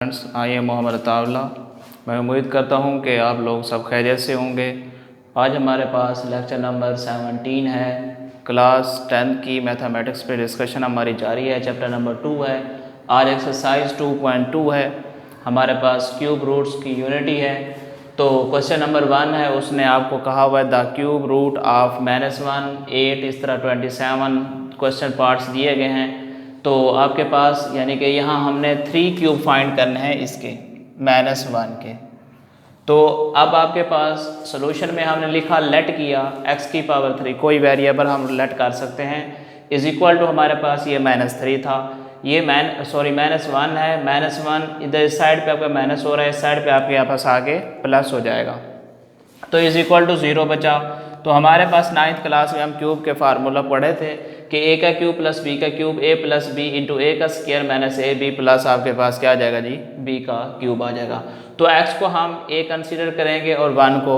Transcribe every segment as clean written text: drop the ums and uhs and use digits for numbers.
Friends, I am Mohammad Ataullah. मैं उम्मीद करता हूं कि आप लोग सब खैरियत से होंगे। आज हमारे पास लेक्चर नंबर 17 है। क्लास 10 की मैथमेटिक्स पे डिस्कशन हमारी जारी है। चैप्टर नंबर 2 है। आज एक्सरसाइज 2.2 है। हमारे पास क्यूब रूट्स की यूनिटी है। तो क्वेश्चन नंबर 1 है, उसने आपको कहा हुआ है द क्यूब रूट ऑफ -1 8 इस तरह 27 क्वेश्चन पार्ट्स दिए गए हैं। तो आपके पास यानी कि यहाँ हमने 3 क्यूब फाइंड करने हैं इसके -1 के। तो अब आपके पास सोल्यूशन में हमने लिखा लेट किया x की पावर 3 कोई वेरिएबल हम लेट कर सकते हैं इज इक्वल टू हमारे पास ये -3 था, ये -1 है। -1 इधर इस साइड पे आपका माइनस हो रहा है, इस साइड पे आपके यहाँ पास आगे प्लस हो जाएगा, तो इज इक्वल टू 0 बचा। तो हमारे पास 9th क्लास में हम क्यूब के फार्मूला पढ़े थे कि a का क्यूब प्लस b का cube a plus B into a का square minus A B plus आपके पास क्या आ जाएगा जी, b का क्यूब आ जाएगा। तो x को हम a कंसीडर करेंगे और 1 को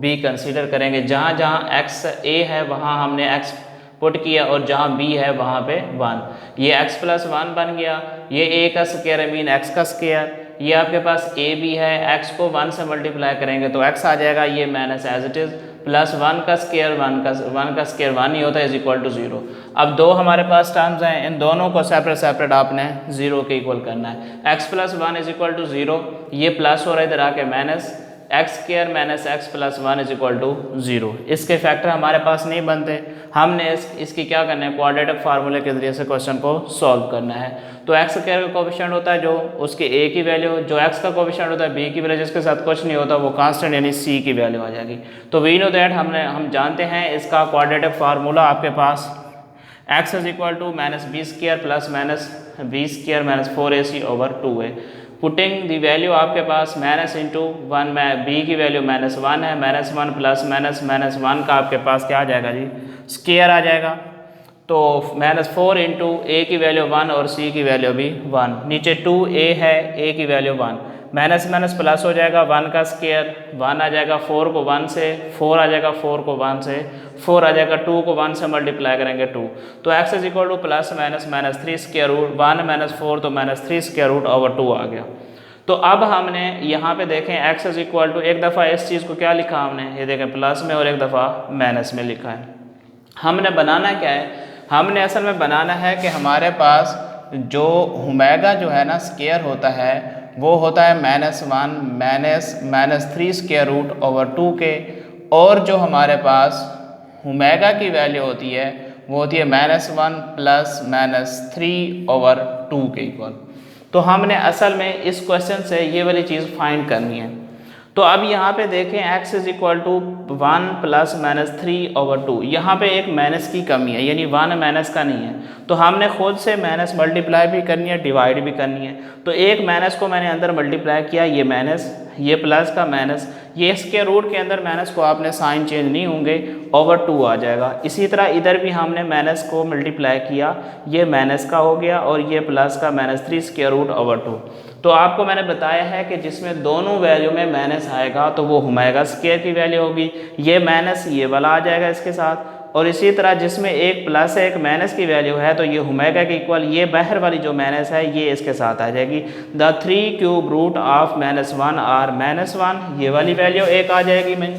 b कंसीडर करेंगे। जहाँ जहाँ x a है वहाँ हमने x पुट किया और जहाँ b है वहाँ पे 1। ये x प्लस 1 बन गया, ये a का स्क्वायर है मीन x का स्क्वायर, ये आपके पास a भी है, x को 1 से मल्टीप्लाई करेंगे तो x आ जाएगा, ये minus as it is plus 1 का स्क्वायर 1 का स्क्वायर 1 ही होता है इज इक्वल टू 0। अब दो हमारे पास टर्म्स हैं, इन दोनों को सेपरेट सेपरेट आपने 0 के इक्वल करना है। x plus 1 is equal to 0, ये प्लस हो रहा है इधर आके minus X square minus X plus 1 is equal to 0। इसके फैक्टर हमारे पास नहीं बनते, हमने इसकी क्या करना है, क्वाड्रेटिक फार्मूले के जरिए से क्वेश्चन को सॉल्व करना है। तो एक्स स्क्वायर का कोफिशिएंट होता है जो उसके a की वैल्यू, जो x का कोफिशिएंट होता है b की वैल्यू, जिसके साथ कुछ नहीं होता वो कांस्टेंट यानी c की वैल्यू आ जाएगी। तो वी नो दैट हम जानते हैं इसका क्वाड्रेटिक फार्मूला आपके पास x is equal to minus B square plus minus B square minus 4ac over 2a। Putting the value आपके पास माइनस इंटू 1 में b की वैल्यू -1 है, -1 प्लस माइनस 1 का आपके पास क्या आ जाएगा जी, स्क्वायर आ जाएगा। तो -4 इंटू ए की वैल्यू 1 और c की वैल्यू भी 1, नीचे 2a है, a की वैल्यू 1, माइनस माइनस प्लस हो जाएगा, 1 का स्क्वायर 1 आ जाएगा, 4 को 1 से 4 आ जाएगा, 4 को 1 से 4 आ जाएगा, 2 को 1 से मल्टीप्लाई करेंगे 2। तो x is equal to plus minus minus 3 square root 1 minus 4 तो -3 स्क्वायर रूट ओवर 2 आ गया। तो अब हमने यहाँ पे देखें x इज इक्वल टू, एक दफ़ा इस चीज़ को क्या लिखा हमने, ये देखें प्लस में और एक दफ़ा माइनस में लिखा है। हमने बनाना क्या है, हमने असल में बनाना है कि हमारे पास जो ओमेगा जो है ना स्क्वायर होता है वो होता है -1 माइनस 3 स्क्वायर रूट ओवर 2 के, और जो हमारे पास ओमेगा की वैल्यू होती है वो होती है -1 प्लस -3 ओवर 2 के इक्वल। तो हमने असल में इस क्वेश्चन से ये वाली चीज़ फाइंड करनी है। तो अब यहाँ पे देखें x is equal to 1 plus -3 over 2, यहाँ पे एक माइनस की कमी है यानी 1 माइनस का नहीं है, तो हमने खुद से माइनस मल्टीप्लाई भी करनी है, डिवाइड भी करनी है। तो एक माइनस को मैंने अंदर मल्टीप्लाई किया, ये माइनस, ये प्लस का माइनस, ये इसके रूट के अंदर माइनस को आपने साइन चेंज नहीं होंगे, ओवर 2 आ जाएगा। इसी तरह इधर भी हमने माइनस को मल्टीप्लाई किया, ये माइनस का हो गया और ये प्लस का -3 स्क्वायर रूट ओवर 2। तो आपको मैंने बताया है कि जिसमें दोनों वैल्यू में माइनस आएगा तो वो ओमेगा स्क्वायर की वैल्यू होगी, ये माइनस ये वाला आ जाएगा इसके साथ, और इसी तरह जिसमें एक प्लस है एक माइनस की वैल्यू है तो ये ओमेगा के इक्वल ये बाहर वाली जो माइनस है ये इसके साथ आ जाएगी। The 3 cube root of -1 or -1, ये वाली वैल्यू एक आ जाएगी मैं,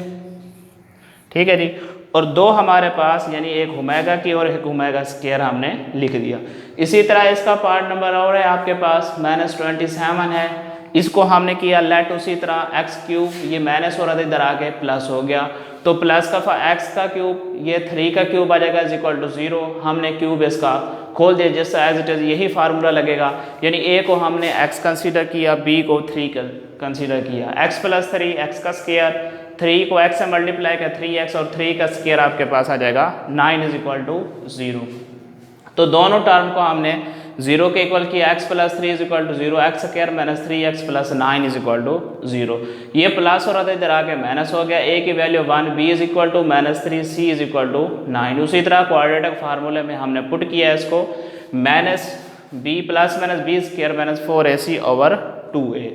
ठीक है जी। और दो हमारे पास यानी एक ओमेगा की और एक ओमेगा स्क्वायर हमने लिख दिया। इसी तरह इसका पार्ट नंबर और है आपके पास -27 है, इसको हमने किया लेट, उसी तरह x क्यूब, ये माइनस हो रहा था इधर आके प्लस हो गया, तो प्लस का x का क्यूब, ये 3 का क्यूब आ जाएगा इज इक्वल टू 0। हमने क्यूब इसका खोल दिया जैसा एज इट इज, यही फार्मूला लगेगा, यानी a को हमने x कंसीडर किया, b को 3 कंसीडर किया, x प्लस 3 x का स्क्वायर, 3 को x से मल्टीप्लाई किया 3x और 3 का स्क्वायर आपके पास आ जाएगा 9 इज इक्वल टू 0। तो दोनों टर्म को हमने 0 के इक्वल किया, x plus 3 is equal to 0, X square minus 3x plus 9 is equal to 0। ये प्लस हो रहा था इधर आके माइनस हो गया, a की value 1, b is equal to -3, c is equal to 9। उसी तरह क्वाड्रेटिक फार्मूले में हमने पुट किया इसको minus b plus minus B square minus 4ac over 2a।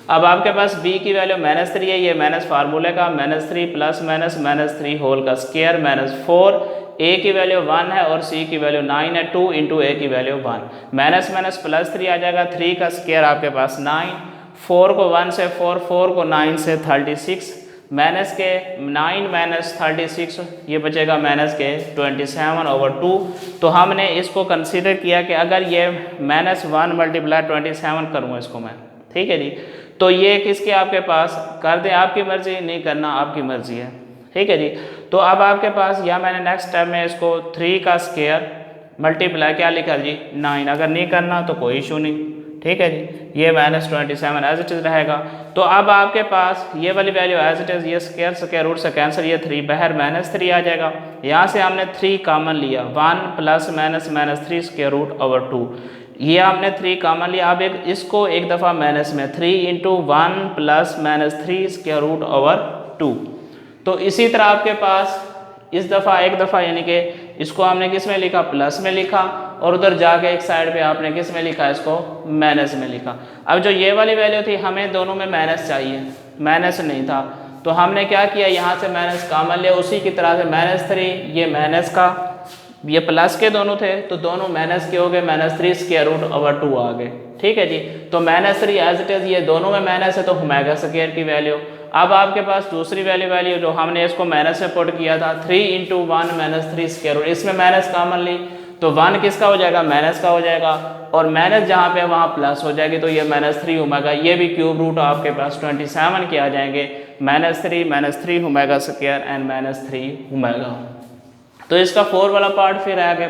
अब आपके पास b की वैल्यू -3 है, ये माइनस फार्मूले का -3 प्लस -3 होल का स्क्वायर -4, a की वैल्यू 1 है और c की वैल्यू 9 है, 2 इंटू a की वैल्यू 1, माइनस माइनस प्लस 3 आ जाएगा, 3 का स्क्वायर आपके पास 9 4 को 1 से 4, 4 को 9 से 36, माइनस के 9 माइनस 36 ये बचेगा माइनस के 27/2। तो हमने इसको कंसीडर किया कि अगर ये -1 मल्टीप्लाई 27 करूँ इसको मैं, ठीक है जी, तो ये किसके आपके पास कर दें, आपकी मर्जी, नहीं करना आपकी मर्जी है, ठीक है जी। तो अब आपके पास या मैंने नेक्स्ट स्टेप में इसको 3 का स्क्वायर मल्टीप्लाई क्या लिखा जी 9, अगर नहीं करना तो कोई इशू नहीं, ठीक है जी। ये -27 एज इट इज़ रहेगा। तो अब आपके पास ये वाली वैल्यू एज इट इज़, ये स्क्वायर रूट से कैंसिल, ये 3 बाहर -3 आ जाएगा। यहाँ से हमने 3 कॉमन लिया, 1 plus minus -3 square root over 2, ये हमने 3 कॉमन लिया। अब इसको एक दफ़ा माइनस में 3 × 1 प्लस -3 स्क्वायर रूट ओवर 2। तो इसी तरह आपके पास इस दफ़ा एक दफ़ा यानी कि इसको हमने किस में लिखा, प्लस में लिखा, और उधर जाके एक साइड पे आपने किस में लिखा, इसको माइनस में लिखा। अब जो ये वाली वैल्यू थी हमें दोनों में माइनस चाहिए, माइनस नहीं था, तो हमने क्या किया, यहाँ से माइनस कॉमन लिया, उसी की तरह से -3, ये माइनस का, ये प्लस के दोनों थे तो दोनों माइनस के हो गए, -3 स्क्वायर रूट ओवर 2 आ गए, ठीक है जी। तो -3 एज इट इज़, ये दोनों में माइनस है तो ओमेगा स्क्वायर की वैल्यू। अब आपके पास दूसरी वैल्यू जो हमने इसको माइनस में पुट किया था, 3 × 1 -3 स्क्वायर रूट, इसमें माइनस कॉमन ली तो 1 किसका हो जाएगा, माइनस का हो जाएगा, और माइनस जहाँ पे वहाँ प्लस हो जाएगी, तो ये -3 ओमेगा, ये भी क्यूब रूट आपके पास 27 के आ जाएंगे, -3 ओमेगा स्क्वायर एंड -3 ओमेगा। तो इसका 4 वाला पार्ट फिर आ गया,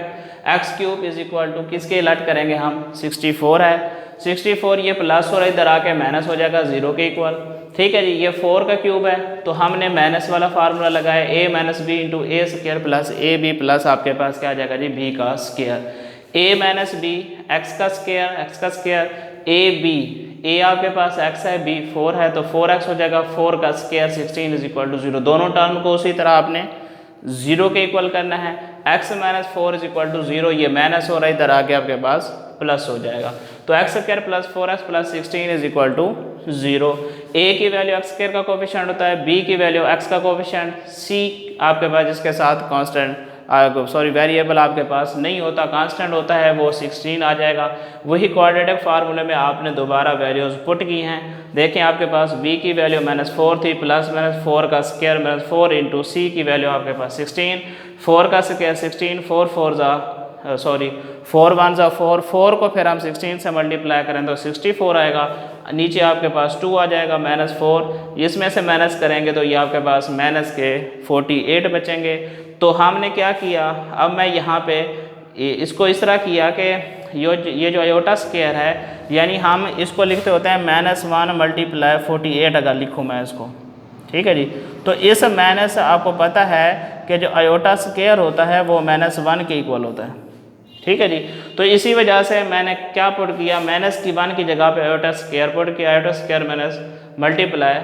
x³ इज इक्वल टू किसके लट करेंगे हम, 64 है, 64 ये प्लस और इधर आके माइनस हो जाएगा 0 के इक्वल, ठीक है जी। ये 4 का क्यूब है तो हमने माइनस वाला फार्मूला लगाया, a - b × a² plus ab plus आपके पास क्या आ जाएगा जी, b का स्क्वायर, a - b x का स्क्वायर ab, a आपके पास x है, b 4 है, तो 4x हो जाएगा, 4 का स्क्वायर 16 इज इक्वल टू 0। दोनों टर्म को उसी तरह आपने 0 के इक्वल करना है, x - 4 इज इक्वल टू 0, ये माइनस हो रहा है, इधर आके आपके पास प्लस हो जाएगा, तो x² plus 4x plus 16 is equal to 0। a की वैल्यू x² का कोफिशिएंट होता है, b की वैल्यू x का कोफिशिएंट, c आपके पास जिसके साथ कांस्टेंट वेरिएबल आपके पास नहीं होता, कांस्टेंट होता है, वो 16 आ जाएगा। वही क्वाड्रेटिक फार्मूले में आपने दोबारा वैल्यूज पुट की हैं। देखें आपके पास b की वैल्यू -4 थी, प्लस -4 का स्क्वायर -4 × c की वैल्यू आपके पास 16, 4 का स्क्वायर 16, 4 1 ज़ा 4, 4 को फिर हम 16 से मल्टीप्लाई करें तो 64 आएगा, नीचे आपके पास 2 आ जाएगा -4, इसमें से माइनस करेंगे तो ये आपके पास माइनस के 48 बचेंगे। तो हमने क्या किया, अब मैं यहाँ पे इसको इस तरह किया कि ये जो आयोटा स्क्वायर है, यानी हम इसको लिखते होते हैं -1 मल्टीप्लाई 48 अगर लिखूँ मैं इसको, ठीक है जी। तो इस माइनस आपको पता है कि जो आयोटा स्क्वायर होता है वो -1 के इक्वल होता है, ठीक है जी। तो इसी वजह से मैंने क्या पुट किया, माइनस की 1 की जगह पे आयोटा स्क्वायर पुट किया, आयोटा स्क्वायर माइनस मल्टीप्लाई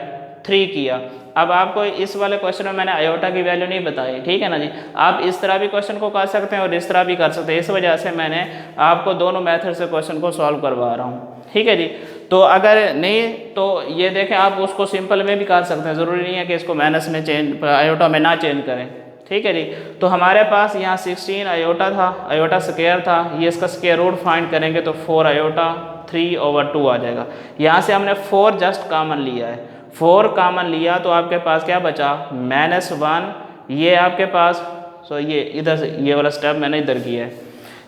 3 किया। अब आपको इस वाले क्वेश्चन में मैंने आयोटा की वैल्यू नहीं बताई, ठीक है ना जी। आप इस तरह भी क्वेश्चन को कर सकते हैं और इस तरह भी कर सकते हैं, इस वजह से मैंने आपको दोनों मेथड से क्वेश्चन को सॉल्व करवा रहा हूँ, ठीक है जी। तो अगर नहीं तो ये देखें, आप उसको सिंपल में भी कर सकते हैं, ज़रूरी नहीं है कि इसको माइनस में चेंज, आयोटा में ना चेंज करें, ठीक है जी। तो हमारे पास यहाँ 16 आयोटा था, आयोटा स्क्वायर था, ये इसका स्क्वायर रूट फाइंड करेंगे तो 4 आयोटा 3/2 आ जाएगा। यहाँ से हमने 4 जस्ट कॉमन लिया है, 4 कॉमन लिया तो आपके पास क्या बचा, -1, ये आपके पास ये इधर से ये वाला स्टेप मैंने इधर किया है,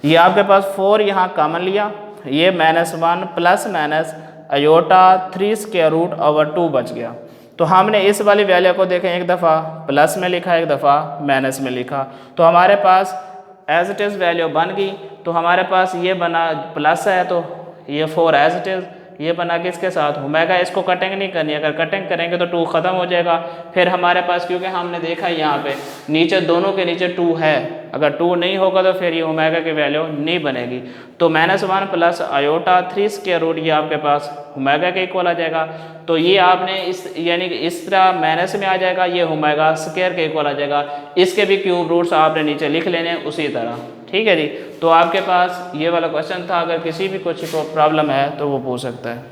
ये आपके पास 4 यहाँ कॉमन लिया, ये -1 प्लस माइनस आयोटा 3√2 बच गया। तो हमने इस वाली वैल्यू को देखें, एक दफ़ा प्लस में लिखा, एक दफ़ा माइनस में लिखा, तो हमारे पास एज इट इज़ वैल्यू बन गई। तो हमारे पास ये बना प्लस है तो ये 4 एज इट इज़, ये बना के इसके साथ ओमेगा, इसको कटिंग नहीं करनी, अगर कटिंग करेंगे तो 2 ख़त्म हो जाएगा। फिर हमारे पास क्योंकि हमने देखा यहाँ पे नीचे दोनों के नीचे 2 है, अगर 2 नहीं होगा तो फिर ये ओमेगा की वैल्यू नहीं बनेगी। तो -1 प्लस आयोटा 3√, ये आपके पास ओमेगा के इक्वल आ जाएगा। तो ये आपने इस यानी कि इस तरह माइनस में आ जाएगा, ये ओमेगा स्क्वायर के इक्वल आ जाएगा। इसके भी क्यूब रूट्स आपने नीचे लिख लेने उसी तरह, ठीक है जी। तो आपके पास ये वाला क्वेश्चन था, अगर किसी भी कुछ को प्रॉब्लम है तो वो पूछ सकता है।